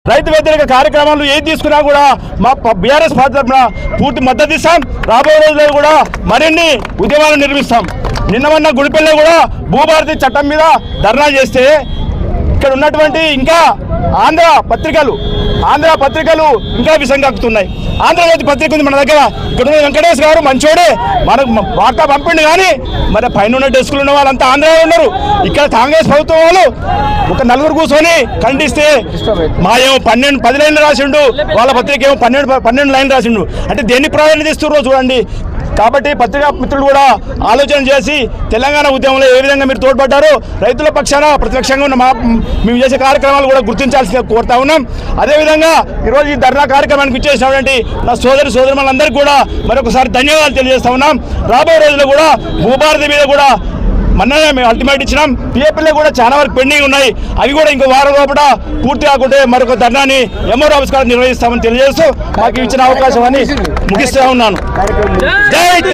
రైతు వ్యతిరేక కార్యక్రమాలు ఏది తీసుకున్నా కూడా మా బీఆర్ఎస్ పార్టీ తరఫున పూర్తి మద్దతు ఇస్తాం. రాబోయే రోజుల్లో కూడా మరిన్ని ఉద్యమాలు నిర్మిస్తాం. నిన్న గుడిపల్లిలో కూడా భూభారతి చట్టం మీద ధర్నా చేస్తే ఇక్కడ ఉన్నటువంటి ఇంకా ఆంధ్ర పత్రికలు ఇంకా విసంగక్కుతున్నాయి. ఆంధ్రజ్యోతి పత్రిక ఉంది మన దగ్గర. ఇక్కడ ఉన్న వెంకటేష్ గారు మంచోడే, మనకు వార్తా పంపిండు, కానీ మరి పైన ఉన్న డెస్కులు ఉన్న వాళ్ళంతా ఆంధ్రలో ఉన్నారు. ఇక్కడ కాంగ్రెస్ ప్రభుత్వం వాళ్ళు ఒక నలుగురు కూర్చొని ఖండిస్తే మాయేమో 10 లైన్లు రాసిండు, వాళ్ళ పత్రిక ఏమో 12 లైన్లు రాసిండు. అంటే దేన్ని ప్రాధాన్యత ఇస్తున్నారో చూడండి. కాబట్టి పత్రికా మిత్రులు కూడా ఆలోచన చేసి తెలంగాణ ఉద్యమంలో ఏ విధంగా మీరు తోడ్పడ్డారో రైతుల పక్షాన ప్రతిపక్షంగా ఉన్న మేము చేసే కార్యక్రమాలు కూడా గుర్తించాల్సిందిగా కోరుతా ఉన్నాం. అదేవిధంగా ఈరోజు ఈ ధర్నా కార్యక్రమానికి ఇచ్చేసినటువంటి నా సోదరులందరికీ కూడా మరొకసారి ధన్యవాదాలు తెలియజేస్తా ఉన్నాం. రాబోయే రోజుల్లో కూడా భూభారతి మీద కూడా మొన్ననే మేము అల్టిమేట్ ఇచ్చినాం. పిఏపీలో కూడా చాలా వరకు పెండింగ్ ఉన్నాయి. అవి కూడా ఇంకో వారం లోపల పూర్తి కాకుంటే మరొక ధర్నాని ఎంఓ ఆవిష్కారం నిర్వహిస్తామని తెలియజేస్తూ మాకు ఇచ్చిన అవకాశం అని ముగిస్తూ ఉన్నాను. జై